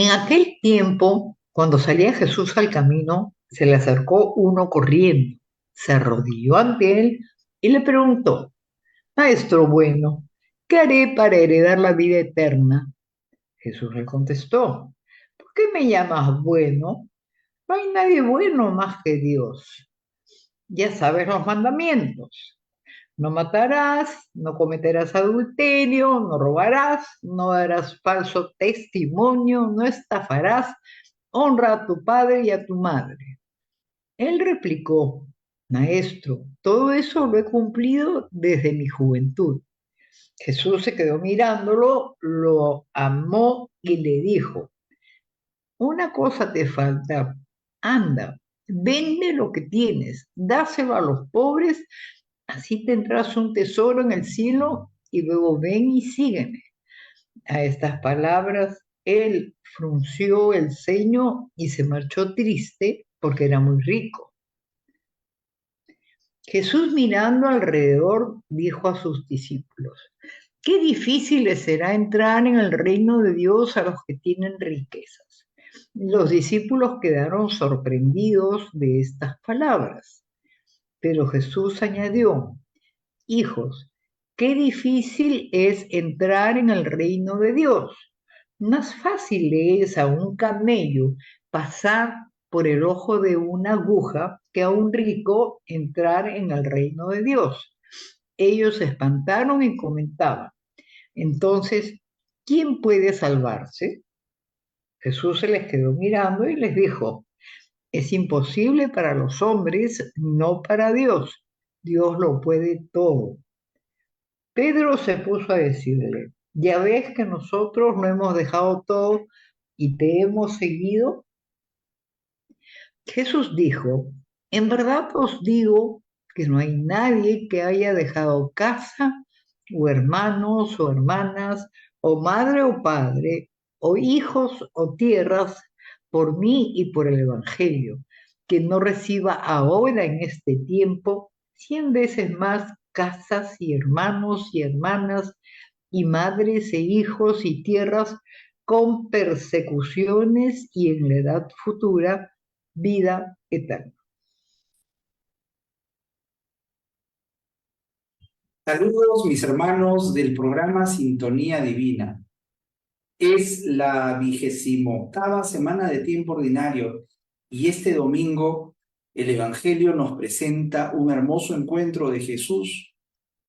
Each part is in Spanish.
En aquel tiempo, cuando salía Jesús al camino, se le acercó uno corriendo, se arrodilló ante él y le preguntó: Maestro bueno, ¿qué haré para heredar la vida eterna? Jesús le contestó: ¿Por qué me llamas bueno? No hay nadie bueno más que Dios. Ya sabes los mandamientos. No matarás, no cometerás adulterio, no robarás, no darás falso testimonio, no estafarás, honra a tu padre y a tu madre. Él replicó: Maestro, todo eso lo he cumplido desde mi juventud. Jesús se quedó mirándolo, lo amó y le dijo: Una cosa te falta, anda, vende lo que tienes, dáselo a los pobres, así tendrás un tesoro en el cielo y luego ven y sígueme. A estas palabras, él frunció el ceño y se marchó triste porque era muy rico. Jesús, mirando alrededor, dijo a sus discípulos: Qué difícil les será entrar en el reino de Dios a los que tienen riquezas. Los discípulos quedaron sorprendidos de estas palabras, pero Jesús añadió: Hijos, qué difícil es entrar en el reino de Dios. Más fácil es a un camello pasar por el ojo de una aguja que a un rico entrar en el reino de Dios. Ellos se espantaron y comentaban: Entonces, ¿quién puede salvarse? Jesús se les quedó mirando y les dijo: Es imposible para los hombres, no para Dios. Dios lo puede todo. Pedro se puso a decirle: ¿Ya ves que nosotros no hemos dejado todo y te hemos seguido? Jesús dijo: En verdad os digo que no hay nadie que haya dejado casa, o hermanos, o hermanas, o madre o padre, o hijos o tierras, por mí y por el Evangelio, que no reciba ahora en este tiempo 100 veces más casas y hermanos y hermanas y madres e hijos y tierras, con persecuciones y en la edad futura vida eterna. Saludos, mis hermanos del programa Sintonía Divina. Es la 28ª semana de tiempo ordinario y este domingo el Evangelio nos presenta un hermoso encuentro de Jesús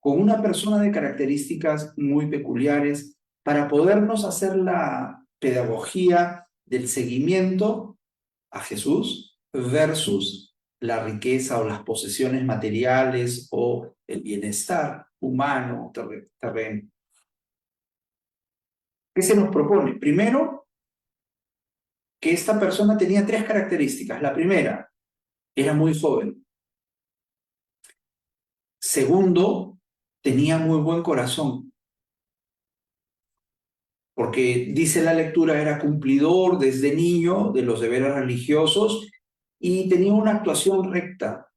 con una persona de características muy peculiares para podernos hacer la pedagogía del seguimiento a Jesús versus la riqueza o las posesiones materiales o el bienestar humano terreno. ¿Qué se nos propone? Primero, que esta persona tenía tres características. La primera, era muy joven. Segundo, tenía muy buen corazón, porque dice la lectura, era cumplidor desde niño de los deberes religiosos y tenía una actuación recta,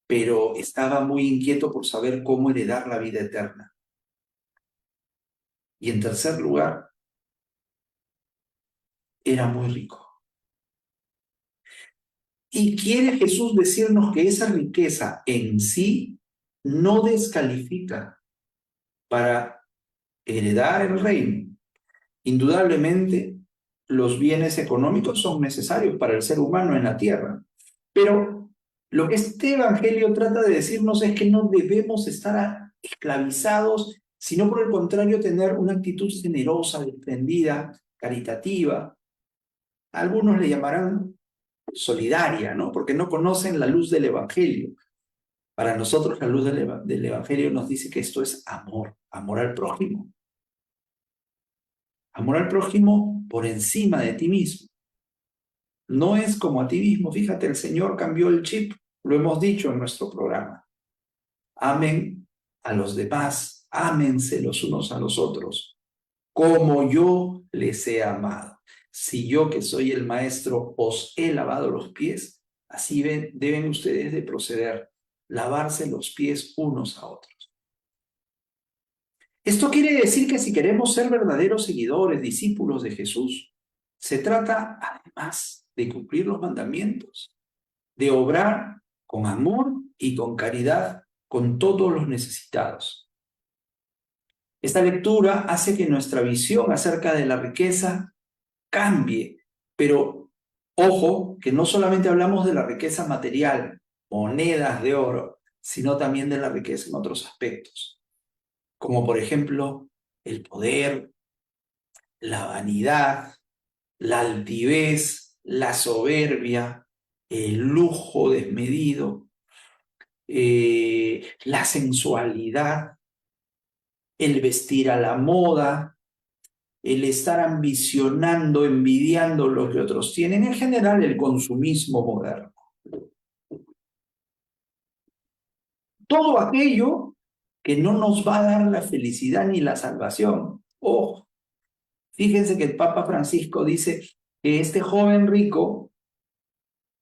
pero estaba muy inquieto por saber cómo heredar la vida eterna. Y en tercer lugar, era muy rico. Y quiere Jesús decirnos que esa riqueza en sí no descalifica para heredar el reino. Indudablemente, los bienes económicos son necesarios para el ser humano en la tierra, pero lo que este evangelio trata de decirnos es que no debemos estar esclavizados, sino por el contrario tener una actitud generosa, desprendida, caritativa. Algunos le llamarán solidaria, ¿no? Porque no conocen la luz del evangelio. Para nosotros la luz del evangelio nos dice que esto es amor, amor al prójimo. Amor al prójimo por encima de ti mismo. No es como a ti mismo. Fíjate, el Señor cambió el chip. Lo hemos dicho en nuestro programa. Amen a los demás. Ámense los unos a los otros. Como yo les he amado. Si yo, que soy el maestro, os he lavado los pies, así deben ustedes de proceder. Lavarse los pies unos a otros. Esto quiere decir que si queremos ser verdaderos seguidores, discípulos de Jesús, Se trata, además de cumplir los mandamientos, de obrar con amor y con caridad con todos los necesitados. Esta lectura hace que nuestra visión acerca de la riqueza cambie, pero ojo, que no solamente hablamos de la riqueza material, monedas de oro, sino también de la riqueza en otros aspectos, como por ejemplo el poder, la vanidad, la altivez, la soberbia, el lujo desmedido, la sensualidad, el vestir a la moda, el estar ambicionando, envidiando lo que otros tienen, en general el consumismo moderno. Todo aquello que no nos va a dar la felicidad ni la salvación. Oh, fíjense que el Papa Francisco dice que este joven rico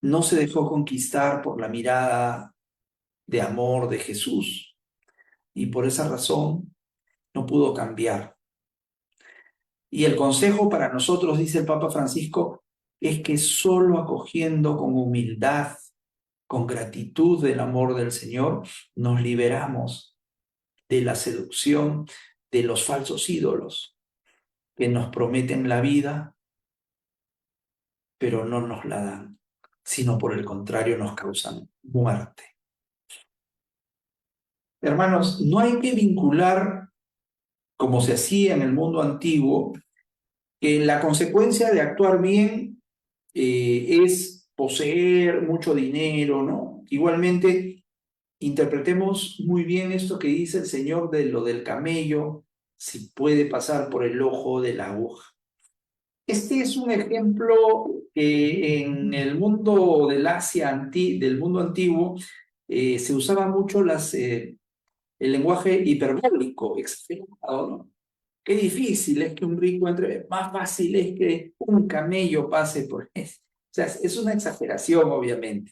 no se dejó conquistar por la mirada de amor de Jesús y por esa razón no pudo cambiar. Y el consejo para nosotros, dice el Papa Francisco, es que solo acogiendo con humildad, con gratitud del amor del Señor, nos liberamos de la seducción de los falsos ídolos que nos prometen la vida, pero no nos la dan, sino por el contrario nos causan muerte. Hermanos, no hay que vincular, como se hacía en el mundo antiguo, que la consecuencia de actuar bien es poseer mucho dinero, ¿no? Igualmente, interpretemos muy bien esto que dice el Señor de lo del camello, si puede pasar por el ojo de la aguja. Este es un ejemplo que en el mundo del mundo antiguo se usaba mucho el lenguaje hiperbólico, exagerado, ¿no? Qué difícil es que un rico entre, más fácil es que un camello pase por eso. O sea, es una exageración, obviamente.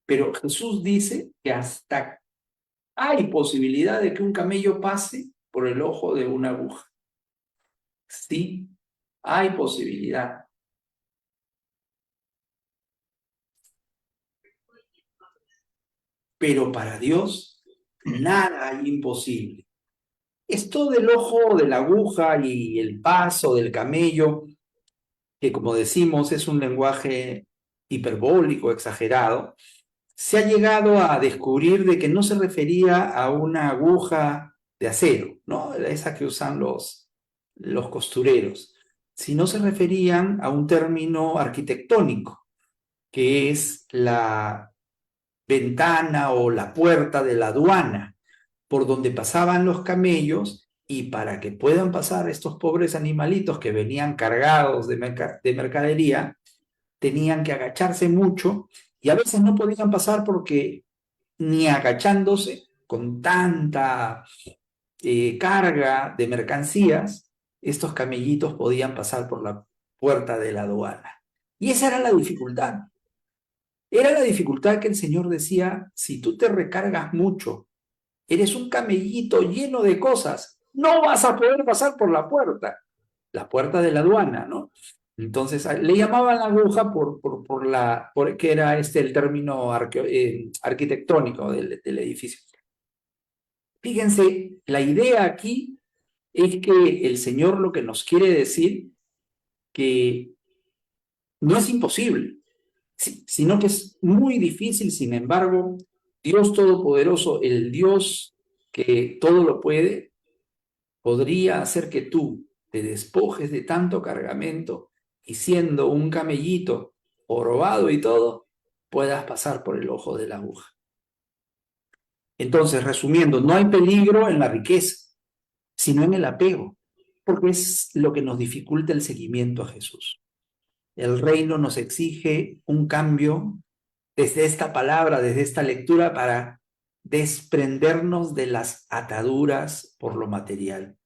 Pero Jesús dice que hasta hay posibilidad de que un camello pase por el ojo de una aguja. Sí, hay posibilidad. Pero para Dios, nada hay imposible. Esto del ojo de la aguja y el paso del camello, que como decimos es un lenguaje hiperbólico, exagerado, se ha llegado a descubrir de que no se refería a una aguja de acero, ¿no? Esa que usan los costureros, sino se referían a un término arquitectónico, que es la ventana o la puerta de la aduana, por donde pasaban los camellos, y para que puedan pasar estos pobres animalitos que venían cargados de mercadería, tenían que agacharse mucho y a veces no podían pasar porque ni agachándose con tanta carga de mercancías, estos camellitos podían pasar por la puerta de la aduana. Y esa era la dificultad. Era la dificultad que el Señor decía, si tú te recargas mucho, eres un camellito lleno de cosas, no vas a poder pasar por la puerta de la aduana, ¿no? Entonces le llamaban la aguja porque era el término arquitectónico del edificio. Fíjense, la idea aquí es que el Señor lo que nos quiere decir que no es imposible, sino que es muy difícil. Sin embargo, Dios Todopoderoso, el Dios que todo lo puede, podría hacer que tú te despojes de tanto cargamento y siendo un camellito jorobado y todo, puedas pasar por el ojo de la aguja. Entonces, resumiendo, no hay peligro en la riqueza, sino en el apego, porque es lo que nos dificulta el seguimiento a Jesús. El reino nos exige un cambio desde esta palabra, desde esta lectura, para desprendernos de las ataduras por lo material.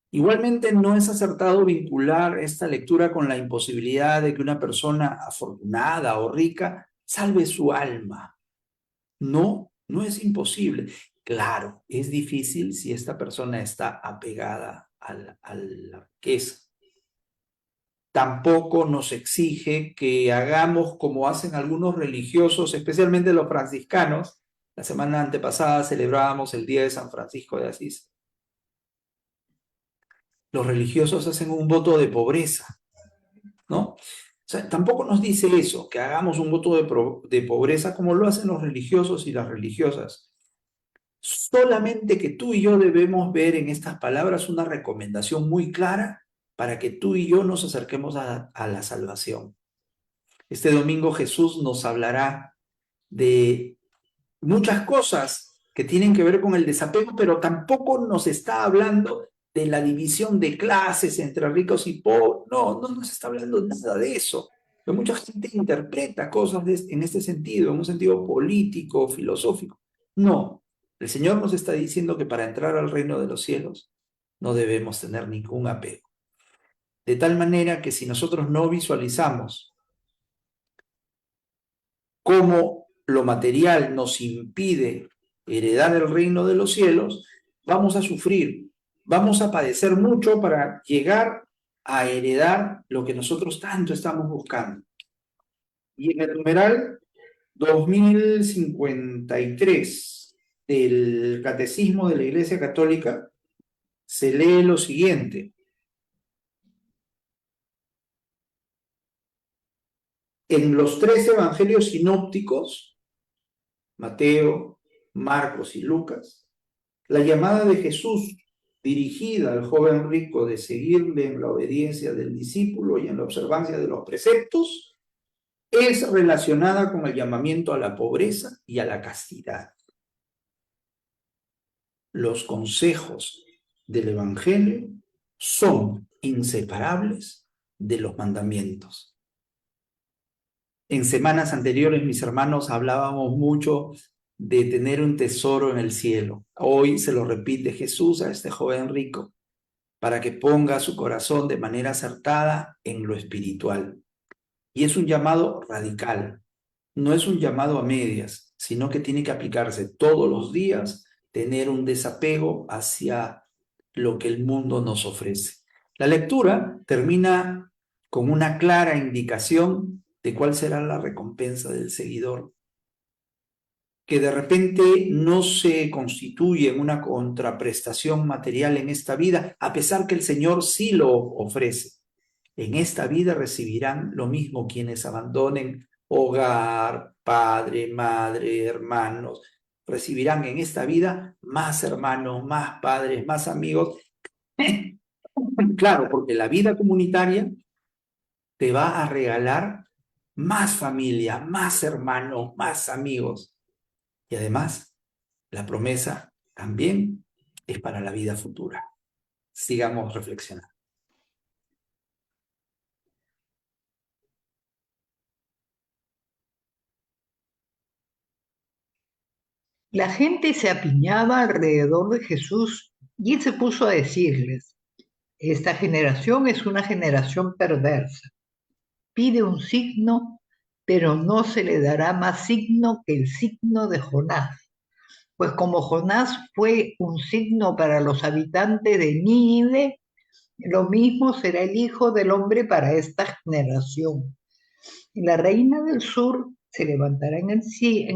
Igualmente, no es acertado vincular esta lectura con la imposibilidad de que una persona afortunada o rica salve su alma. No, no es imposible. Claro, es difícil si esta persona está apegada a la riqueza. tampoco nos exige que hagamos como hacen algunos religiosos, especialmente los franciscanos. La semana antepasada celebrábamos el Día de San Francisco de Asís. Los religiosos hacen un voto de pobreza, ¿no? O sea, tampoco nos dice eso, que hagamos un voto de pobreza como lo hacen los religiosos y las religiosas. Solamente que tú y yo debemos ver en estas palabras una recomendación muy clara para que tú y yo nos acerquemos a la salvación. Este domingo Jesús nos hablará de muchas cosas que tienen que ver con el desapego, pero tampoco nos está hablando de la división de clases entre ricos y pobres. No, no nos está hablando nada de eso. Pero mucha gente interpreta cosas en este sentido, en un sentido político, filosófico. No, el Señor nos está diciendo que para entrar al reino de los cielos no debemos tener ningún apego. De tal manera que si nosotros no visualizamos cómo lo material nos impide heredar el reino de los cielos, vamos a sufrir, vamos a padecer mucho para llegar a heredar lo que nosotros tanto estamos buscando. Y en el numeral 2053 del Catecismo de la Iglesia Católica se lee lo siguiente: en los tres evangelios sinópticos, Mateo, Marcos y Lucas, la llamada de Jesús dirigida al joven rico de seguirle en la obediencia del discípulo y en la observancia de los preceptos es relacionada con el llamamiento a la pobreza y a la castidad. Los consejos del Evangelio son inseparables de los mandamientos. En semanas anteriores, mis hermanos, hablábamos mucho de tener un tesoro en el cielo. Hoy se lo repite Jesús a este joven rico para que ponga su corazón de manera acertada en lo espiritual. Y es un llamado radical, no es un llamado a medias, sino que tiene que aplicarse todos los días, tener un desapego hacia lo que el mundo nos ofrece. La lectura termina con una clara indicación de cuál será la recompensa del seguidor, que de repente no se constituye en una contraprestación material en esta vida, a pesar que el Señor sí lo ofrece. En esta vida recibirán lo mismo quienes abandonen hogar, padre, madre, hermanos. Recibirán en esta vida más hermanos, más padres, más amigos. Claro, porque la vida comunitaria te va a regalar más familia, más hermanos, más amigos. Y además, la promesa también es para la vida futura. Sigamos reflexionando. La gente se apiñaba alrededor de Jesús y él se puso a decirles: esta generación es una generación perversa. Pide un signo, pero no se le dará más signo que el signo de Jonás. Pues como Jonás fue un signo para los habitantes de Nínive, lo mismo será el Hijo del Hombre para esta generación. Y la reina del sur se levantará en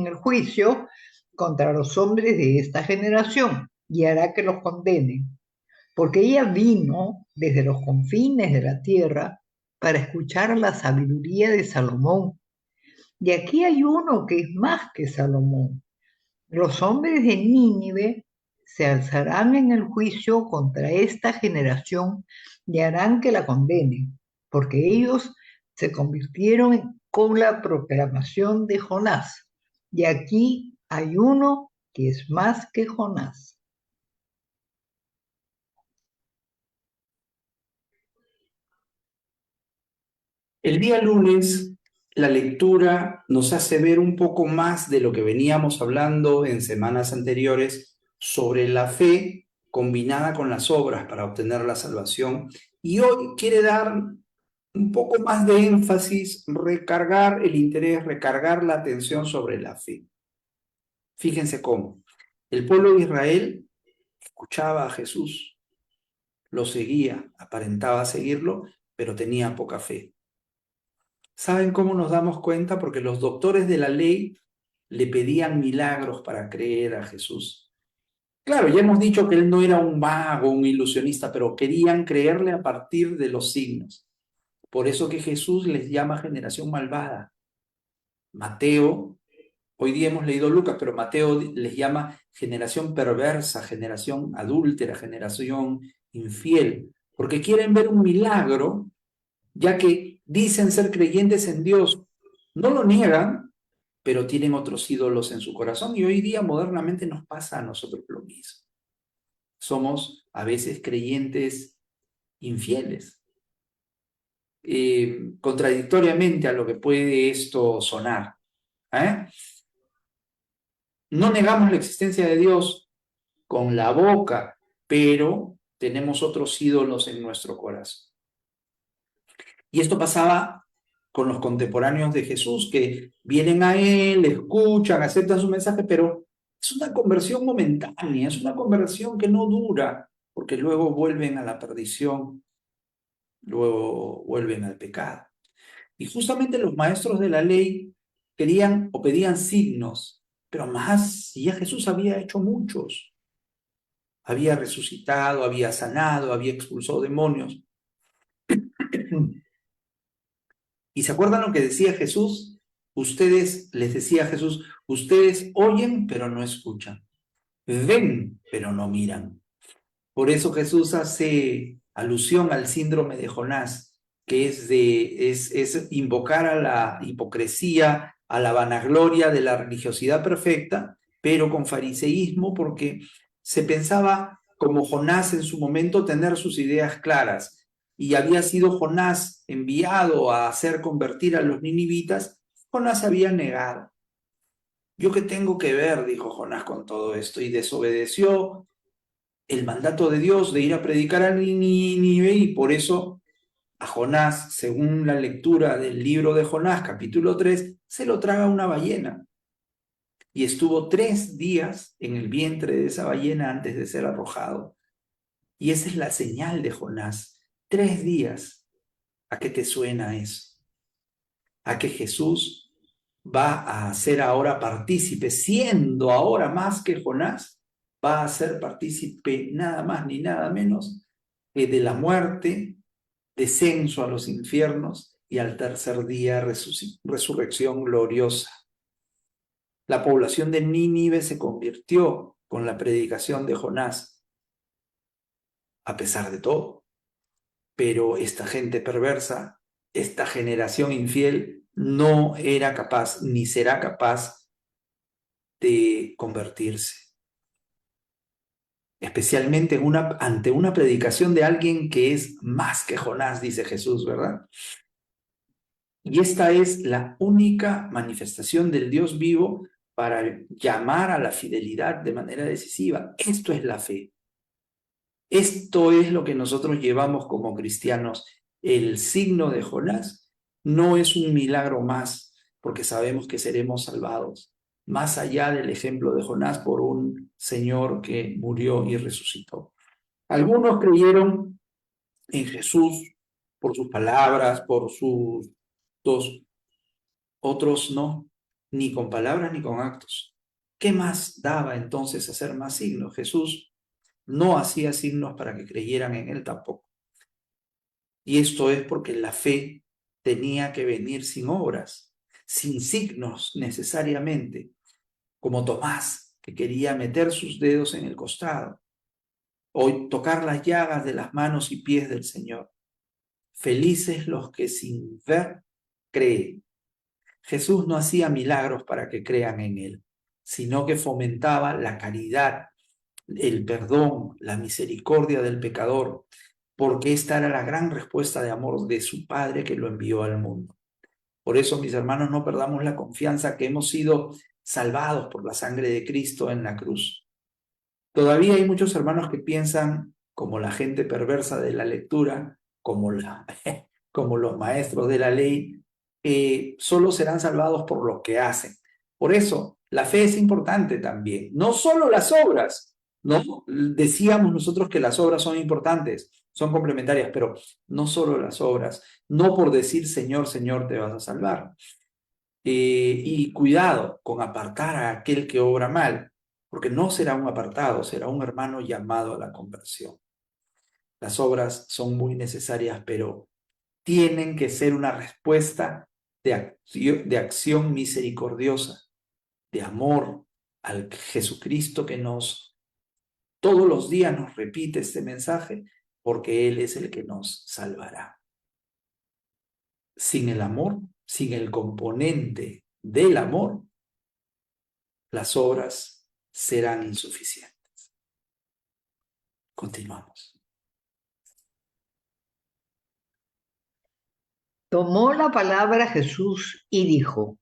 el juicio contra los hombres de esta generación y hará que los condenen, porque ella vino desde los confines de la tierra para escuchar la sabiduría de Salomón. Y aquí hay uno que es más que Salomón. Los hombres de Nínive se alzarán en el juicio contra esta generación y harán que la condenen, porque ellos se convirtieron con la proclamación de Jonás. Y aquí hay uno que es más que Jonás. El día lunes, la lectura nos hace ver un poco más de lo que veníamos hablando en semanas anteriores sobre la fe combinada con las obras para obtener la salvación. Y hoy quiere dar un poco más de énfasis, recargar el interés, recargar la atención sobre la fe. Fíjense cómo el pueblo de Israel escuchaba a Jesús, lo seguía, aparentaba seguirlo, pero tenía poca fe. ¿Saben cómo nos damos cuenta? Porque los doctores de la ley le pedían milagros para creer a Jesús. Claro, ya hemos dicho que él no era un mago, un ilusionista, pero querían creerle a partir de los signos. Por eso que Jesús les llama generación malvada. Mateo, hoy día hemos leído Lucas, pero Mateo les llama generación perversa, generación adúltera, generación infiel, porque quieren ver un milagro, ya que dicen ser creyentes en Dios. No lo niegan, pero tienen otros ídolos en su corazón, y hoy día modernamente nos pasa a nosotros lo mismo. Somos a veces creyentes infieles, contradictoriamente a lo que puede esto sonar. ¿eh? No negamos la existencia de Dios con la boca, pero tenemos otros ídolos en nuestro corazón. Y esto pasaba con los contemporáneos de Jesús, que vienen a él, escuchan, aceptan su mensaje, pero es una conversión momentánea, es una conversión que no dura, porque luego vuelven a la perdición, luego vuelven al pecado. Y justamente los maestros de la ley querían o pedían signos, pero más, si ya Jesús había hecho muchos, había resucitado, había sanado, había expulsado demonios. ¿Y se acuerdan lo que decía Jesús? Les decía Jesús, ustedes oyen pero no escuchan, ven pero no miran. Por eso Jesús hace alusión al síndrome de Jonás, que es invocar a la hipocresía, a la vanagloria de la religiosidad perfecta, pero con fariseísmo, porque se pensaba, como Jonás en su momento, tener sus ideas claras. Y había sido Jonás enviado a hacer convertir a los ninivitas, Jonás había negado. ¿Yo qué tengo que ver? Dijo Jonás con todo esto, y desobedeció el mandato de Dios de ir a predicar a Nínive, y por eso a Jonás, según la lectura del libro de Jonás, capítulo 3, se lo traga una ballena. Y estuvo 3 días en el vientre de esa ballena antes de ser arrojado. Y esa es la señal de Jonás. 3 días. ¿A qué te suena eso? A que Jesús va a ser ahora partícipe, siendo ahora más que Jonás, va a ser partícipe nada más ni nada menos que de la muerte, descenso a los infiernos y al tercer día resurrección gloriosa. La población de Nínive se convirtió con la predicación de Jonás, a pesar de todo. Pero esta gente perversa, esta generación infiel, no era capaz ni será capaz de convertirse. Especialmente ante una predicación de alguien que es más que Jonás, dice Jesús, ¿verdad? Y esta es la única manifestación del Dios vivo para llamar a la fidelidad de manera decisiva. Esto es la fe. Esto es lo que nosotros llevamos como cristianos. El signo de Jonás no es un milagro más, porque sabemos que seremos salvados, más allá del ejemplo de Jonás por un Señor que murió y resucitó. Algunos creyeron en Jesús por sus palabras, por sus dos, otros no, ni con palabras ni con actos. ¿Qué más daba entonces hacer más signos? Jesús no hacía signos para que creyeran en él tampoco. Y esto es porque la fe tenía que venir sin obras, sin signos necesariamente, como Tomás, que quería meter sus dedos en el costado, o tocar las llagas de las manos y pies del Señor. Felices los que sin ver creen. Jesús no hacía milagros para que crean en él, sino que fomentaba la caridad, el perdón, la misericordia del pecador, porque esta era la gran respuesta de amor de su Padre que lo envió al mundo. Por eso, mis hermanos, no perdamos la confianza que hemos sido salvados por la sangre de Cristo en la cruz. Todavía hay muchos hermanos que piensan, como la gente perversa de la lectura, como los maestros de la ley, solo serán salvados por lo que hacen. Por eso, la fe es importante también, no solo las obras, ¿no? Decíamos nosotros que las obras son importantes, son complementarias, pero no solo las obras, no por decir Señor, Señor te vas a salvar. Y cuidado con apartar a aquel que obra mal, porque no será un apartado, será un hermano llamado a la conversión. Las obras son muy necesarias, pero tienen que ser una respuesta de acción misericordiosa, de amor al Jesucristo que todos los días nos repite este mensaje, porque Él es el que nos salvará. Sin el amor, sin el componente del amor, las obras serán insuficientes. Continuamos. Tomó la palabra Jesús y dijo: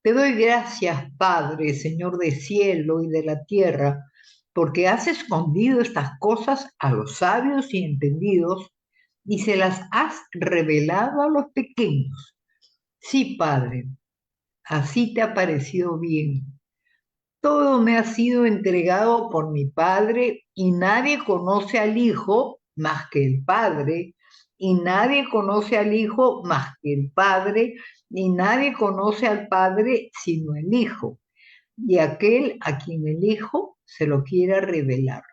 Te doy gracias, Padre, Señor del cielo y de la tierra, porque has escondido estas cosas a los sabios y entendidos y se las has revelado a los pequeños. Sí, Padre, así te ha parecido bien. Todo me ha sido entregado por mi Padre y nadie conoce al Hijo más que el Padre, y nadie conoce al Hijo más que el Padre, y nadie conoce al Padre sino el Hijo, y aquel a quien el Hijo se lo quiera revelar.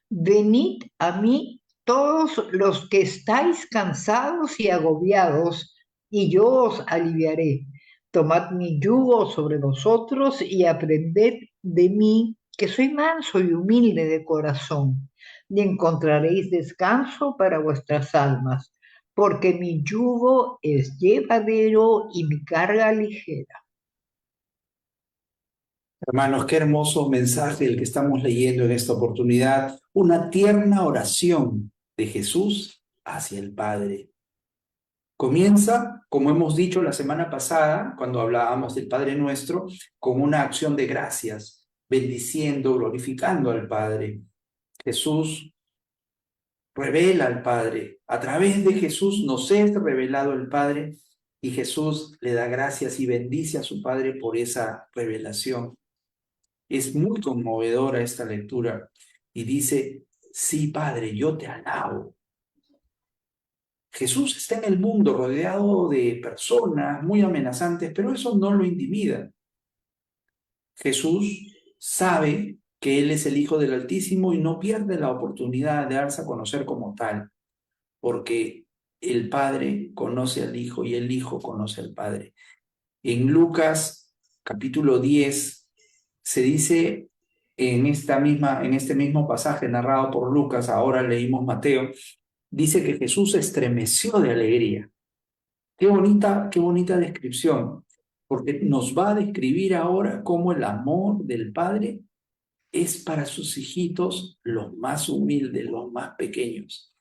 Venid a mí todos los que estáis cansados y agobiados, y yo os aliviaré. Tomad mi yugo sobre vosotros y aprended de mí, que soy manso y humilde de corazón, y encontraréis descanso para vuestras almas, porque mi yugo es llevadero y mi carga ligera. Hermanos, qué hermoso mensaje el que estamos leyendo en esta oportunidad. Una tierna oración de Jesús hacia el Padre. Comienza, como hemos dicho la semana pasada, cuando hablábamos del Padre Nuestro, con una acción de gracias, bendiciendo, glorificando al Padre. Jesús revela al Padre. A través de Jesús nos es revelado el Padre y Jesús le da gracias y bendice a su Padre por esa revelación. Es muy conmovedora esta lectura y dice, sí, Padre, yo te alabo. Jesús está en el mundo rodeado de personas muy amenazantes, pero eso no lo intimida. Jesús sabe que Él es el Hijo del Altísimo y no pierde la oportunidad de darse a conocer como tal, porque el Padre conoce al Hijo y el Hijo conoce al Padre. En Lucas capítulo 10 se dice en este mismo pasaje narrado por Lucas, ahora leímos Mateo, dice que Jesús se estremeció de alegría. Qué bonita descripción, porque nos va a describir ahora cómo el amor del Padre es para sus hijitos los más humildes, los más pequeños.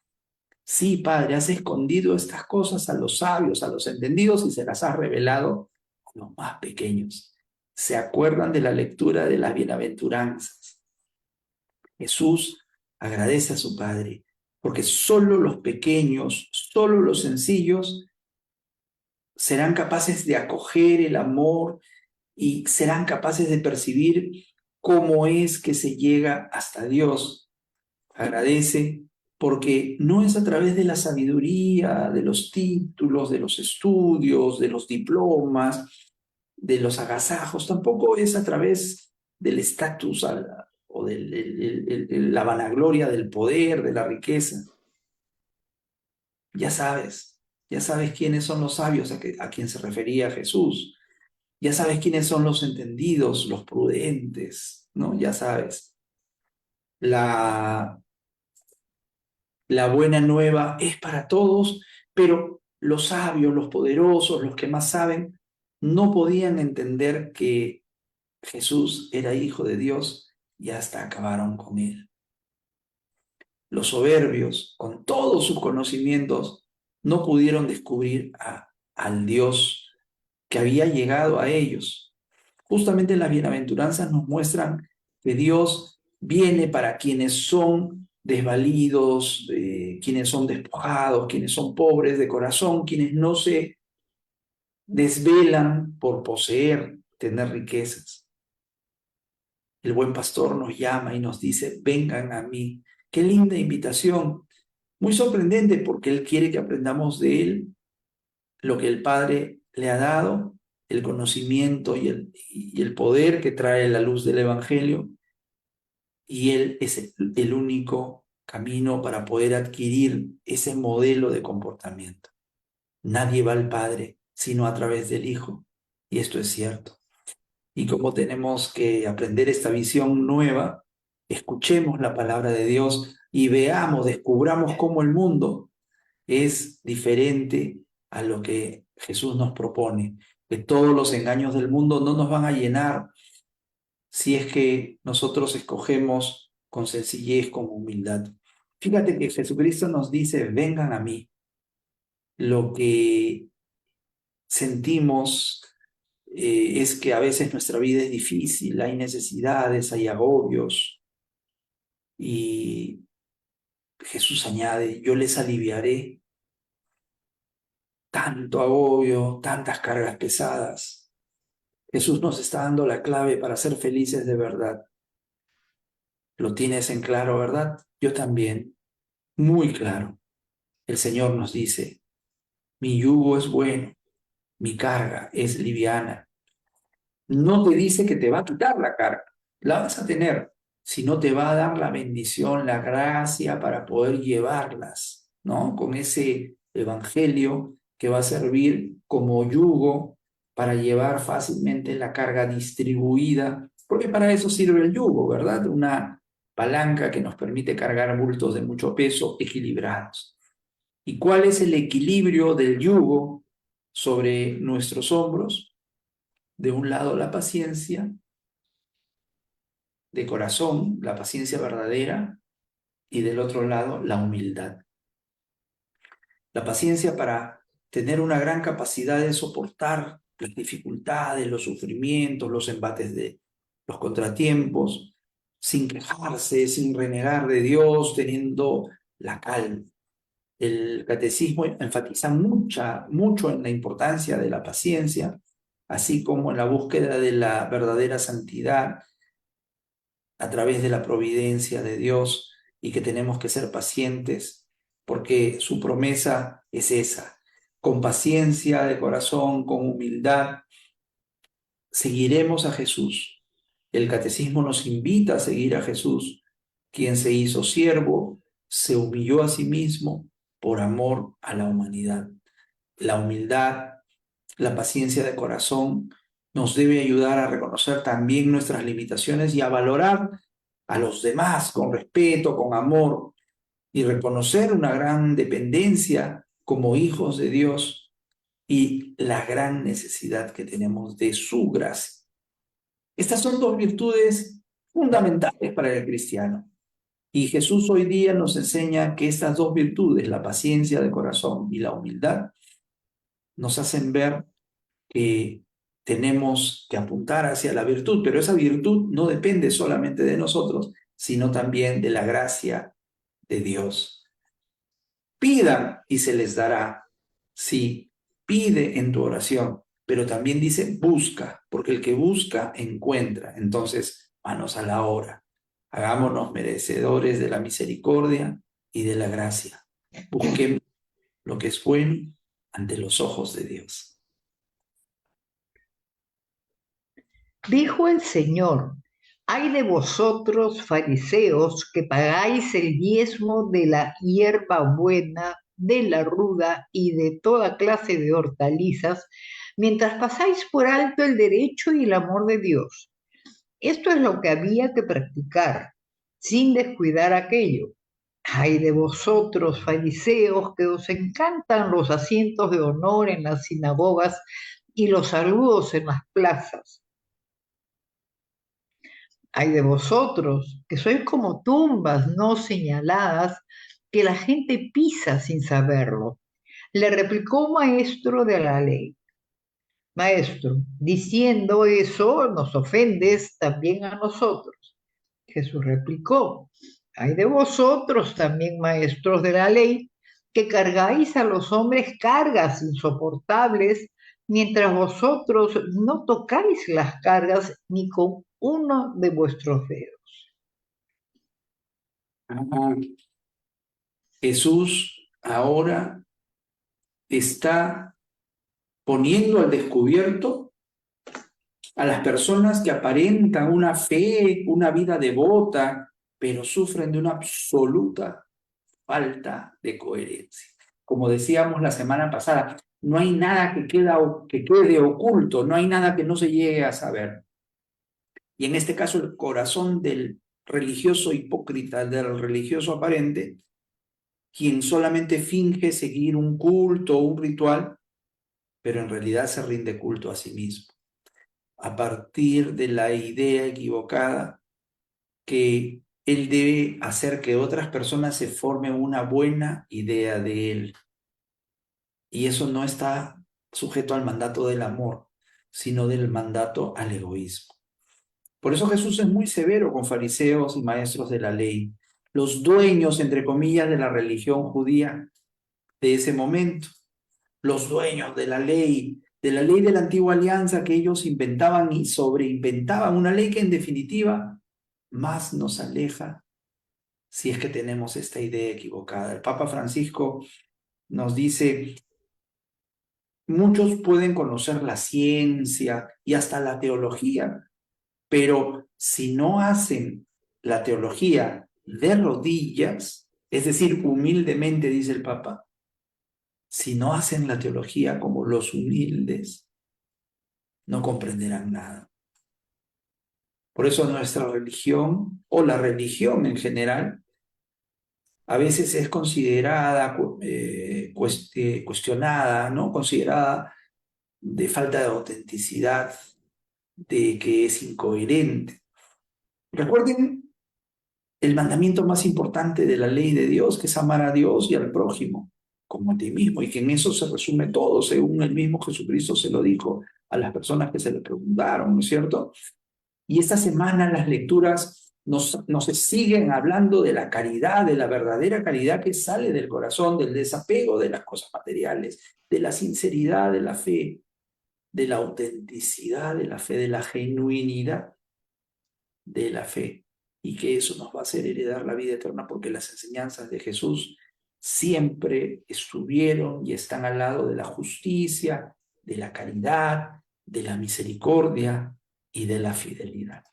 Sí, Padre, has escondido estas cosas a los sabios, a los entendidos y se las has revelado a los más pequeños. ¿Se acuerdan de la lectura de las bienaventuranzas? Jesús agradece a su Padre porque solo los pequeños, solo los sencillos serán capaces de acoger el amor y serán capaces de percibir cómo es que se llega hasta Dios. Agradece porque no es a través de la sabiduría, de los títulos, de los estudios, de los diplomas, de los agasajos, tampoco es a través del estatus o de la vanagloria del poder, de la riqueza. Ya ya sabes quiénes son los sabios a quien se refería Jesús. Ya sabes quiénes son los entendidos, los prudentes, ¿no? Ya sabes. La, la buena nueva es para todos, pero los sabios, los poderosos, los que más saben, no podían entender que Jesús era hijo de Dios y hasta acabaron con él. Los soberbios, con todos sus conocimientos, no pudieron descubrir al Dios que había llegado a ellos. Justamente las bienaventuranzas nos muestran que Dios viene para quienes son desvalidos, quienes son despojados, quienes son pobres de corazón, quienes no se desvelan por poseer, tener riquezas. El buen pastor nos llama y nos dice, vengan a mí. Qué linda invitación. Muy sorprendente porque Él quiere que aprendamos de Él lo que el Padre le ha dado, el conocimiento y el poder que trae la luz del Evangelio, y Él es el único camino para poder adquirir ese modelo de comportamiento. Nadie va al Padre sino a través del Hijo, y esto es cierto. Y como tenemos que aprender esta visión nueva, escuchemos la palabra de Dios y veamos, descubramos cómo el mundo es diferente a lo que Jesús nos propone, que todos los engaños del mundo no nos van a llenar si es que nosotros escogemos con sencillez, con humildad. Fíjate que Jesucristo nos dice, vengan a mí. Lo que sentimos es que a veces nuestra vida es difícil, hay necesidades, hay agobios, y Jesús añade, yo les aliviaré tanto agobio, tantas cargas pesadas. Jesús nos está dando la clave para ser felices de verdad. Lo tienes en claro, ¿verdad? Yo también, muy claro. El Señor nos dice, mi yugo es bueno, mi carga es liviana. No te dice que te va a quitar la carga, la vas a tener, sino te va a dar la bendición, la gracia para poder llevarlas, ¿no? Con ese evangelio que va a servir como yugo para llevar fácilmente la carga distribuida, porque para eso sirve el yugo, ¿verdad? Una palanca que nos permite cargar bultos de mucho peso equilibrados. ¿Y cuál es el equilibrio del yugo sobre nuestros hombros? De un lado la paciencia de corazón, la paciencia verdadera, y del otro lado la humildad. La paciencia para tener una gran capacidad de soportar las dificultades, los sufrimientos, los embates de los contratiempos, sin quejarse, sin renegar de Dios, teniendo la calma. El catecismo enfatiza mucho en la importancia de la paciencia, así como en la búsqueda de la verdadera santidad a través de la providencia de Dios, y que tenemos que ser pacientes porque su promesa es esa. Con paciencia de corazón, con humildad, seguiremos a Jesús. El catecismo nos invita a seguir a Jesús, quien se hizo siervo, se humilló a sí mismo por amor a la humanidad. La humildad, la paciencia de corazón nos debe ayudar a reconocer también nuestras limitaciones y a valorar a los demás con respeto, con amor, y reconocer una gran dependencia como hijos de Dios y la gran necesidad que tenemos de su gracia. Estas son dos virtudes fundamentales para el cristiano. Y Jesús hoy día nos enseña que estas dos virtudes, la paciencia de corazón y la humildad, nos hacen ver que tenemos que apuntar hacia la virtud, pero esa virtud no depende solamente de nosotros, sino también de la gracia de Dios. Pidan y se les dará. Sí, pide en tu oración, pero también dice busca, porque el que busca encuentra. Entonces, manos a la obra. Hagámonos merecedores de la misericordia y de la gracia. Busquemos lo que es bueno ante los ojos de Dios. Dijo el Señor, ay de vosotros, fariseos, que pagáis el diezmo de la hierba buena, de la ruda y de toda clase de hortalizas, mientras pasáis por alto el derecho y el amor de Dios. Esto es lo que había que practicar, sin descuidar aquello. Ay de vosotros, fariseos, que os encantan los asientos de honor en las sinagogas y los saludos en las plazas. Ay de vosotros, que sois como tumbas no señaladas que la gente pisa sin saberlo. Le replicó un maestro de la ley. Maestro, diciendo eso nos ofendes también a nosotros. Jesús replicó, ay de vosotros también, maestros de la ley, que cargáis a los hombres cargas insoportables, mientras vosotros no tocáis las cargas ni con uno de vuestros dedos. Ah, Jesús ahora está poniendo al descubierto a las personas que aparentan una fe, una vida devota, pero sufren de una absoluta falta de coherencia. Como decíamos la semana pasada, no hay nada que quede oculto, no hay nada que no se llegue a saber. Y en este caso el corazón del religioso hipócrita, del religioso aparente, quien solamente finge seguir un culto o un ritual, pero en realidad se rinde culto a sí mismo, a partir de la idea equivocada que él debe hacer que otras personas se formen una buena idea de él. Y eso no está sujeto al mandato del amor, sino del mandato al egoísmo. Por eso Jesús es muy severo con fariseos y maestros de la ley, los dueños, entre comillas, de la religión judía de ese momento, los dueños de la ley de la antigua alianza que ellos inventaban y sobreinventaban, una ley que en definitiva más nos aleja si es que tenemos esta idea equivocada. El Papa Francisco nos dice, muchos pueden conocer la ciencia y hasta la teología, pero si no hacen la teología de rodillas, es decir, humildemente, dice el Papa, si no hacen la teología como los humildes, no comprenderán nada. Por eso nuestra religión, o la religión en general, a veces es considerada, cuestionada, ¿no? Considerada de falta de autenticidad, de que es incoherente. Recuerden el mandamiento más importante de la ley de Dios, que es amar a Dios y al prójimo como a ti mismo, y que en eso se resume todo, según el mismo Jesucristo se lo dijo a las personas que se le preguntaron, ¿no es cierto? Y esta semana las lecturas nos siguen hablando de la caridad, de la verdadera caridad que sale del corazón, del desapego de las cosas materiales, de la sinceridad de la fe, de la autenticidad de la fe, de la genuinidad de la fe, y que eso nos va a hacer heredar la vida eterna porque las enseñanzas de Jesús siempre estuvieron y están al lado de la justicia, de la caridad, de la misericordia y de la fidelidad.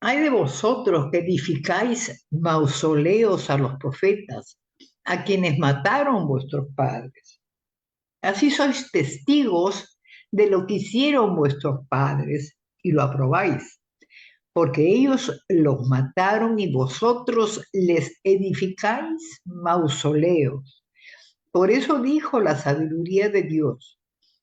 Hay de vosotros que edificáis mausoleos a los profetas, a quienes mataron vuestros padres. Así sois testigos de lo que hicieron vuestros padres y lo aprobáis, porque ellos los mataron y vosotros les edificáis mausoleos. Por eso dijo la sabiduría de Dios,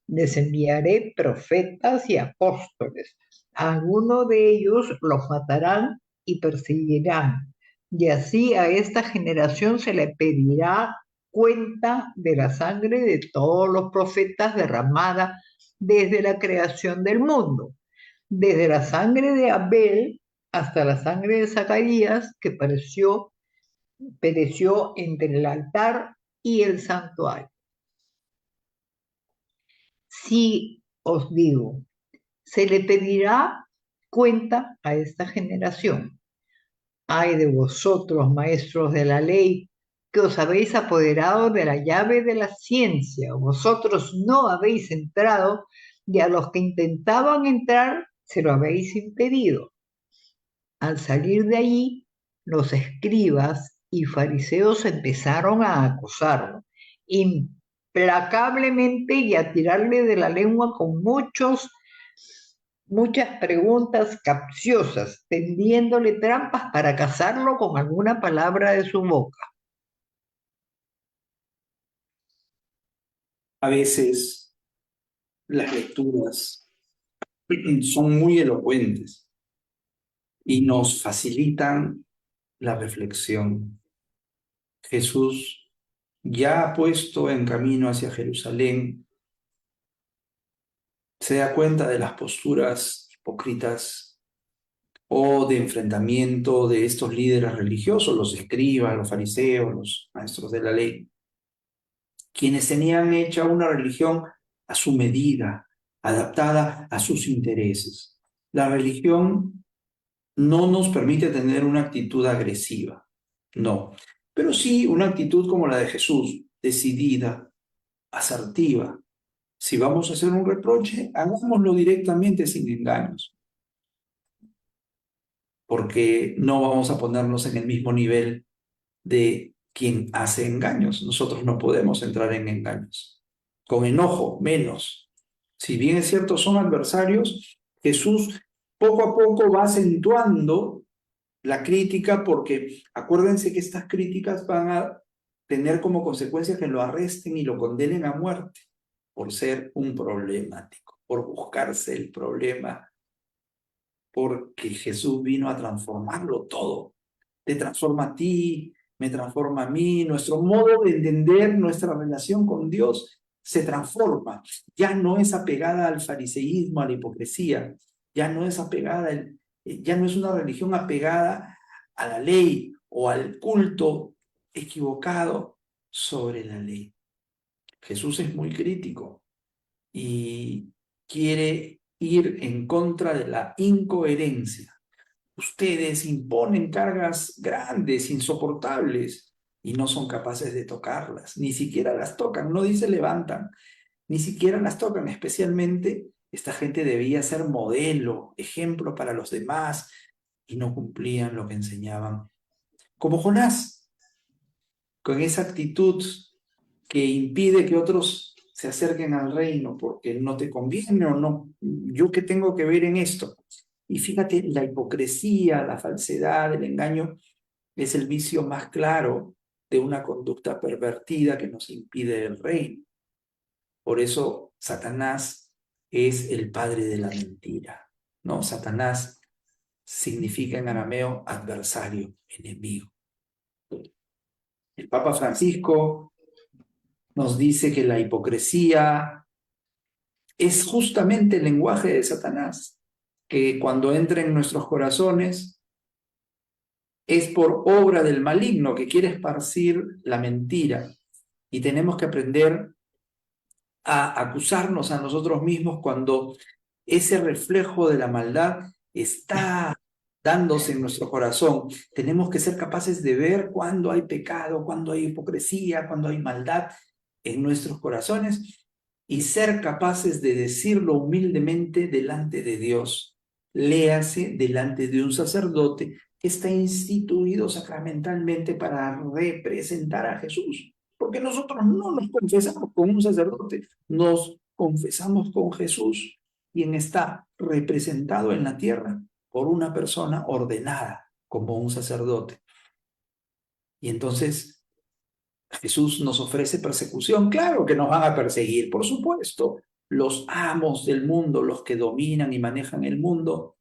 les enviaré profetas y apóstoles. Algunos de ellos los matarán y perseguirán. Y así a esta generación se le pedirá cuenta de la sangre de todos los profetas derramada desde la creación del mundo, desde la sangre de Abel hasta la sangre de Zacarías que pereció entre el altar y el santuario. Si os digo, se le pedirá cuenta a esta generación. Ay de vosotros, maestros de la ley, que os habéis apoderado de la llave de la ciencia. Vosotros no habéis entrado y a los que intentaban entrar se lo habéis impedido. Al salir de allí, los escribas y fariseos empezaron a acosarlo implacablemente y a tirarle de la lengua con muchas preguntas capciosas, tendiéndole trampas para cazarlo con alguna palabra de su boca. A veces las lecturas son muy elocuentes y nos facilitan la reflexión. Jesús ya ha puesto en camino hacia Jerusalén, se da cuenta de las posturas hipócritas o de enfrentamiento de estos líderes religiosos, los escribas, los fariseos, los maestros de la ley, quienes tenían hecha una religión a su medida, adaptada a sus intereses. La religión no nos permite tener una actitud agresiva, no, pero sí una actitud como la de Jesús, decidida, asertiva. Si vamos a hacer un reproche, hagámoslo directamente sin engaños, porque no vamos a ponernos en el mismo nivel de quien hace engaños. Nosotros no podemos entrar en engaños. Con enojo, menos. Si bien es cierto, son adversarios, Jesús poco a poco va acentuando la crítica, porque acuérdense que estas críticas van a tener como consecuencia que lo arresten y lo condenen a muerte por ser un problemático, por buscarse el problema, porque Jesús vino a transformarlo todo. Te transforma a ti, me transforma a mí, nuestro modo de entender nuestra relación con Dios se transforma. Ya no es apegada al fariseísmo, a la hipocresía, ya no es apegada, ya no es una religión apegada a la ley o al culto equivocado sobre la ley. Jesús es muy crítico y quiere ir en contra de la incoherencia. Ustedes imponen cargas grandes, insoportables, y no son capaces de tocarlas, ni siquiera las tocan, no dice levantan, ni siquiera las tocan. Especialmente esta gente debía ser modelo, ejemplo para los demás, y no cumplían lo que enseñaban. Como Jonás, con esa actitud que impide que otros se acerquen al reino porque no te conviene o no, yo qué tengo que ver en esto. Y fíjate, la hipocresía, la falsedad, el engaño es el vicio más claro de una conducta pervertida que nos impide el reino. Por eso Satanás es el padre de la mentira, ¿no? Satanás significa en arameo adversario, enemigo. El Papa Francisco nos dice que la hipocresía es justamente el lenguaje de Satanás, que cuando entra en nuestros corazones es por obra del maligno que quiere esparcir la mentira. Y tenemos que aprender a acusarnos a nosotros mismos cuando ese reflejo de la maldad está dándose en nuestro corazón. Tenemos que ser capaces de ver cuando hay pecado, cuando hay hipocresía, cuando hay maldad en nuestros corazones y ser capaces de decirlo humildemente delante de Dios. Léase delante de un sacerdote que está instituido sacramentalmente para representar a Jesús. Porque nosotros no nos confesamos con un sacerdote, nos confesamos con Jesús, quien está representado en la tierra por una persona ordenada como un sacerdote. Y entonces Jesús nos ofrece persecución. Claro que nos van a perseguir, por supuesto. Los amos del mundo, los que dominan y manejan el mundo,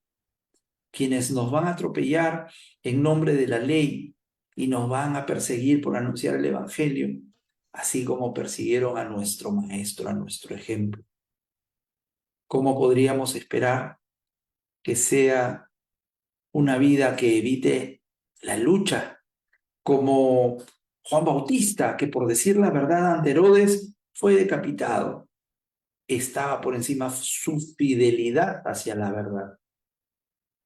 quienes nos van a atropellar en nombre de la ley y nos van a perseguir por anunciar el Evangelio, así como persiguieron a nuestro Maestro, a nuestro ejemplo. ¿Cómo podríamos esperar que sea una vida que evite la lucha, como Juan Bautista, que por decir la verdad ante Herodes fue decapitado? Estaba por encima su fidelidad hacia la verdad.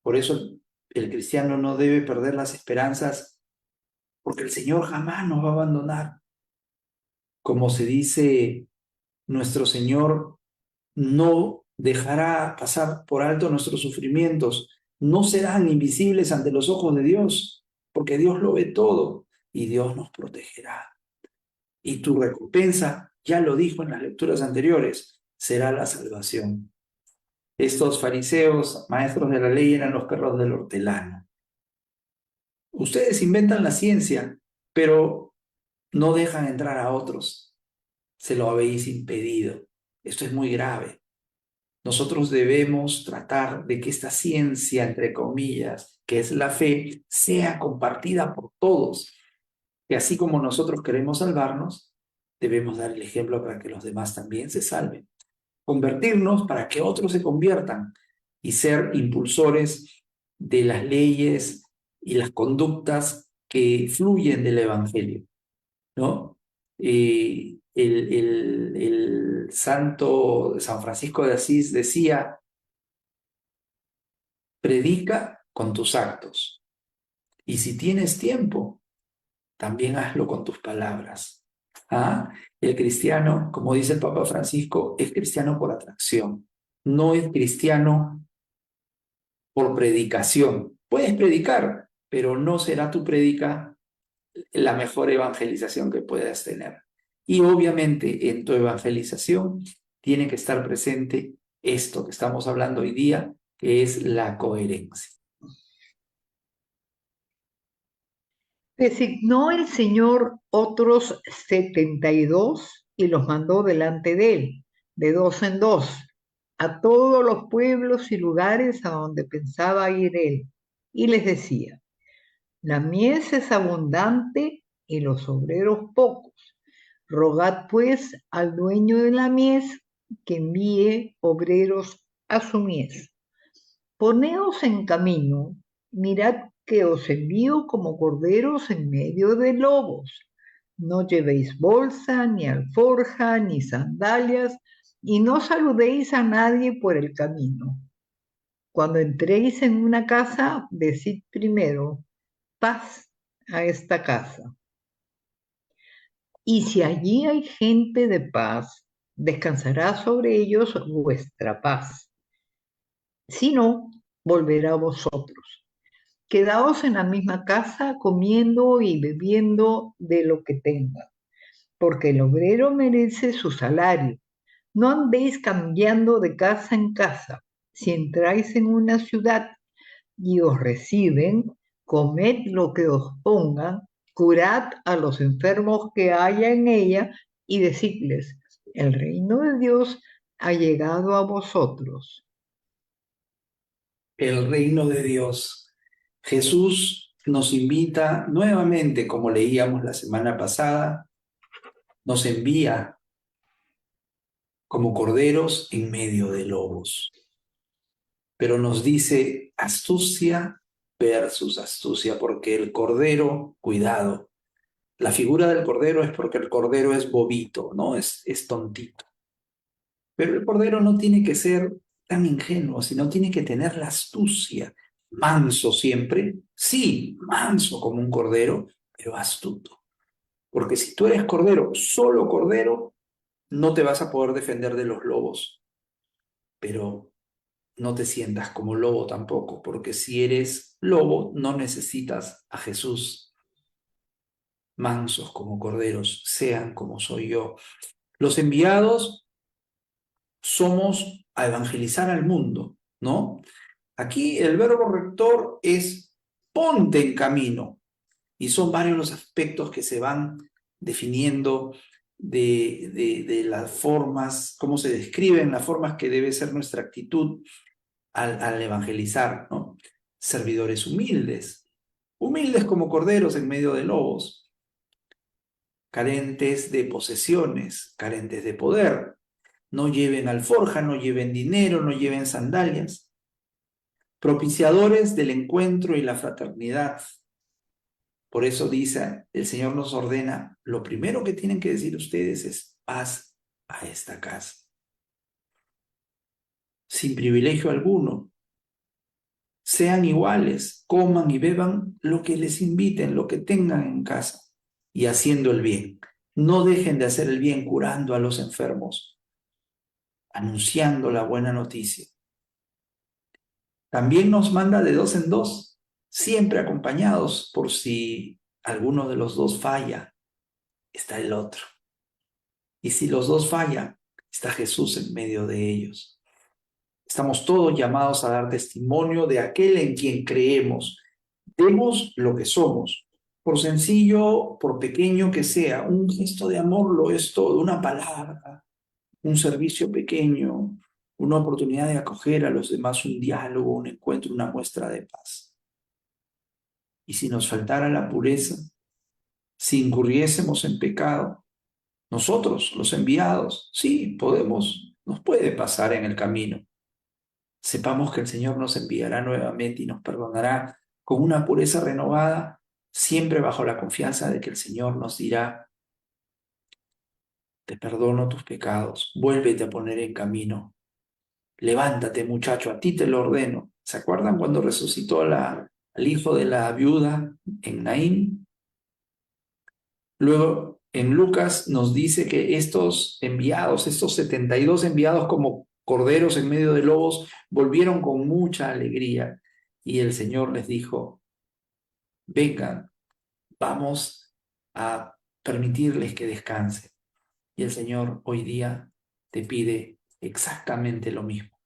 Por eso el cristiano no debe perder las esperanzas, porque el Señor jamás nos va a abandonar. Como se dice, nuestro Señor no dejará pasar por alto nuestros sufrimientos, no serán invisibles ante los ojos de Dios, porque Dios lo ve todo y Dios nos protegerá. Y tu recompensa, ya lo dijo en las lecturas anteriores, será la salvación. Estos fariseos, maestros de la ley, eran los perros del hortelano. Ustedes inventan la ciencia, pero no dejan entrar a otros. Se lo habéis impedido. Esto es muy grave. Nosotros debemos tratar de que esta ciencia, entre comillas, que es la fe, sea compartida por todos. Que así como nosotros queremos salvarnos, debemos dar el ejemplo para que los demás también se salven. Convertirnos para que otros se conviertan y ser impulsores de las leyes y las conductas que fluyen del Evangelio, ¿no? el santo San Francisco de Asís decía, predica con tus actos. Y si tienes tiempo, también hazlo con tus palabras. ¿Ah? El cristiano, como dice el Papa Francisco, es cristiano por atracción. No es cristiano por predicación. Puedes predicar, pero no será tu prédica la mejor evangelización que puedas tener. Y obviamente en tu evangelización tiene que estar presente esto que estamos hablando hoy día, que es la coherencia. Designó el Señor otros 72 y los mandó delante de él, de dos en dos, a todos los pueblos y lugares a donde pensaba ir él. Y les decía, la mies es abundante y los obreros pocos. Rogad pues al dueño de la mies que envíe obreros a su mies. Poneos en camino, mirad que os envío como corderos en medio de lobos. No llevéis bolsa, ni alforja, ni sandalias, y no saludéis a nadie por el camino. Cuando entréis en una casa, decid primero, paz a esta casa. Y si allí hay gente de paz, descansará sobre ellos vuestra paz. Si no, volverá a vosotros. Quedaos en la misma casa comiendo y bebiendo de lo que tengan, porque el obrero merece su salario. No andéis cambiando de casa en casa. Si entráis en una ciudad y os reciben, comed lo que os pongan, curad a los enfermos que haya en ella y decidles, el reino de Dios ha llegado a vosotros. El reino de Dios. Jesús nos invita nuevamente, como leíamos la semana pasada, nos envía como corderos en medio de lobos. Pero nos dice astucia versus astucia, porque el cordero, cuidado, la figura del cordero es porque el cordero es bobito, ¿no? Es tontito. Pero el cordero no tiene que ser tan ingenuo, sino tiene que tener la astucia. Manso siempre, sí, manso como un cordero, pero astuto. Porque si tú eres cordero, solo cordero, no te vas a poder defender de los lobos. Pero no te sientas como lobo tampoco, porque si eres lobo, no necesitas a Jesús. Mansos como corderos, sean como soy yo. Los enviados somos a evangelizar al mundo, ¿no? Aquí el verbo rector es ponte en camino, y son varios los aspectos que se van definiendo de las formas, cómo se describen las formas que debe ser nuestra actitud al evangelizar, ¿no? Servidores humildes, humildes como corderos en medio de lobos, carentes de posesiones, carentes de poder, no lleven alforja, no lleven dinero, no lleven sandalias, propiciadores del encuentro y la fraternidad. Por eso dice, el Señor nos ordena, lo primero que tienen que decir ustedes es paz a esta casa, sin privilegio alguno. Sean iguales, coman y beban lo que les inviten, lo que tengan en casa, y haciendo el bien. No dejen de hacer el bien curando a los enfermos, anunciando la buena noticia. También nos manda de dos en dos, siempre acompañados por si alguno de los dos falla, está el otro. Y si los dos fallan, está Jesús en medio de ellos. Estamos todos llamados a dar testimonio de aquel en quien creemos. Demos lo que somos, por sencillo, por pequeño que sea. Un gesto de amor lo es todo, una palabra, un servicio pequeño, una oportunidad de acoger a los demás, un diálogo, un encuentro, una muestra de paz. Y si nos faltara la pureza, si incurriésemos en pecado, nosotros, los enviados, sí, podemos, nos puede pasar en el camino. Sepamos que el Señor nos enviará nuevamente y nos perdonará con una pureza renovada, siempre bajo la confianza de que el Señor nos dirá, te perdono tus pecados, vuélvete a poner en camino. Levántate, muchacho, a ti te lo ordeno. ¿Se acuerdan cuando resucitó al hijo de la viuda en Naín? Luego, en Lucas nos dice que estos enviados, estos 72 enviados como corderos en medio de lobos, volvieron con mucha alegría. Y el Señor les dijo, vengan, vamos a permitirles que descansen. Y el Señor hoy día te pide exactamente lo mismo.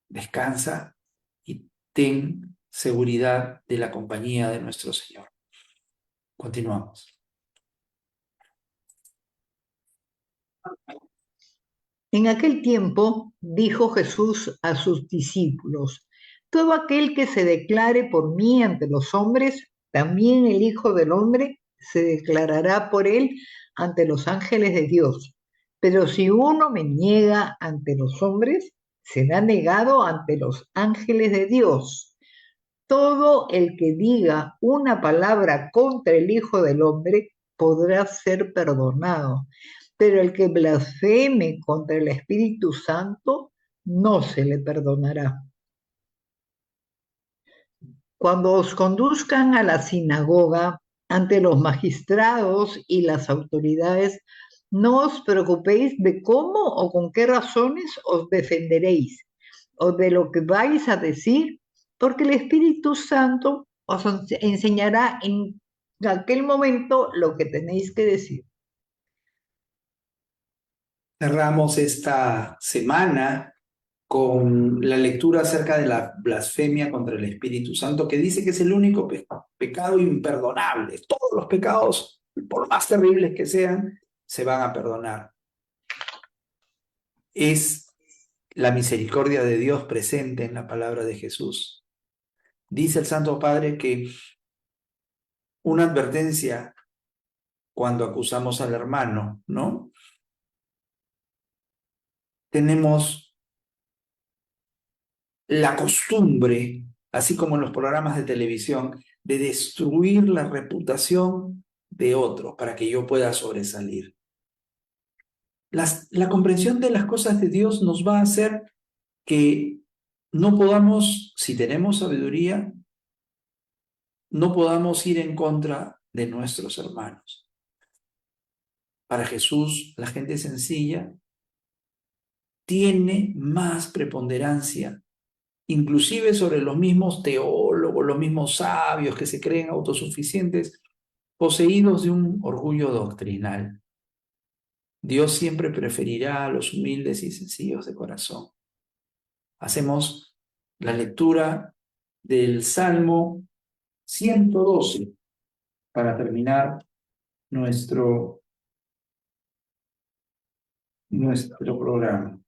Descansa y ten seguridad de la compañía de nuestro Señor. Continuamos. En aquel tiempo dijo Jesús a sus discípulos, todo aquel que se declare por mí ante los hombres, también el Hijo del Hombre se declarará por él ante los ángeles de Dios. Pero si uno me niega ante los hombres, será negado ante los ángeles de Dios. Todo el que diga una palabra contra el Hijo del Hombre podrá ser perdonado, pero el que blasfeme contra el Espíritu Santo no se le perdonará. Cuando os conduzcan a la sinagoga ante los magistrados y las autoridades, no os preocupéis de cómo o con qué razones os defenderéis o de lo que vais a decir, porque el Espíritu Santo os enseñará en aquel momento lo que tenéis que decir. Cerramos esta semana con la lectura acerca de la blasfemia contra el Espíritu Santo, que dice que es el único pecado imperdonable. Todos los pecados, por más terribles que sean, se van a perdonar. Es la misericordia de Dios presente en la palabra de Jesús. Dice el Santo Padre que una advertencia cuando acusamos al hermano, ¿no? Tenemos la costumbre, así como en los programas de televisión, de destruir la reputación de otro para que yo pueda sobresalir. La comprensión de las cosas de Dios nos va a hacer que no podamos, si tenemos sabiduría, no podamos ir en contra de nuestros hermanos. Para Jesús, la gente sencilla tiene más preponderancia, inclusive sobre los mismos teólogos, los mismos sabios que se creen autosuficientes, poseídos de un orgullo doctrinal. Dios siempre preferirá a los humildes y sencillos de corazón. Hacemos la lectura del Salmo 112 para terminar nuestro programa.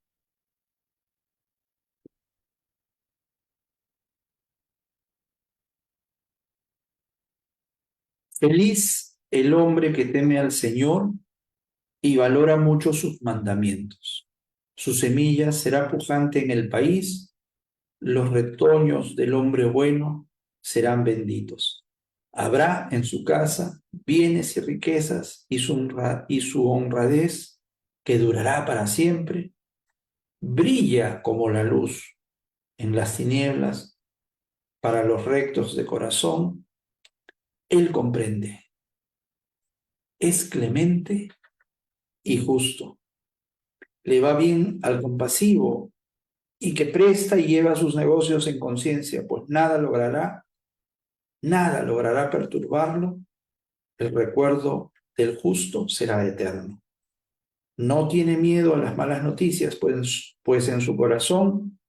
Feliz el hombre que teme al Señor y valora mucho sus mandamientos. Su semilla será pujante en el país, los retoños del hombre bueno serán benditos. Habrá en su casa bienes y riquezas y su honradez que durará para siempre. Brilla como la luz en las tinieblas para los rectos de corazón. Él comprende, es clemente y justo. Le va bien al compasivo y que presta y lleva sus negocios en conciencia, pues nada logrará perturbarlo. El recuerdo del justo será eterno. No tiene miedo a las malas noticias, pues en su corazón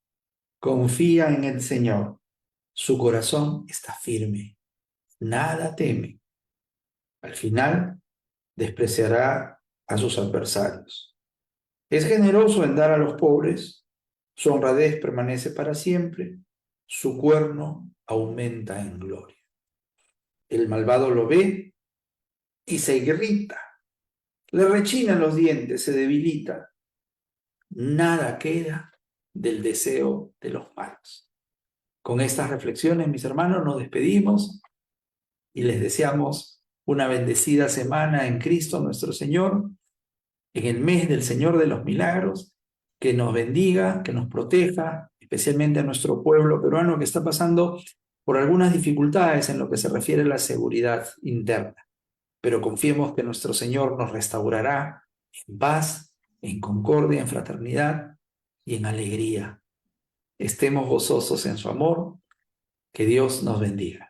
confía en el Señor. Su corazón está firme, nada teme. Al final despreciará a sus adversarios. Es generoso en dar a los pobres, su honradez permanece para siempre, su cuerno aumenta en gloria. El malvado lo ve y se irrita, le rechinan los dientes, se debilita. Nada queda del deseo de los malos. Con estas reflexiones, mis hermanos, nos despedimos y les deseamos una bendecida semana en Cristo nuestro Señor. en el mes del Señor de los Milagros, que nos bendiga, que nos proteja, especialmente a nuestro pueblo peruano que está pasando por algunas dificultades en lo que se refiere a la seguridad interna. Pero confiemos que nuestro Señor nos restaurará en paz, en concordia, en fraternidad y en alegría. Estemos gozosos en su amor. Que Dios nos bendiga.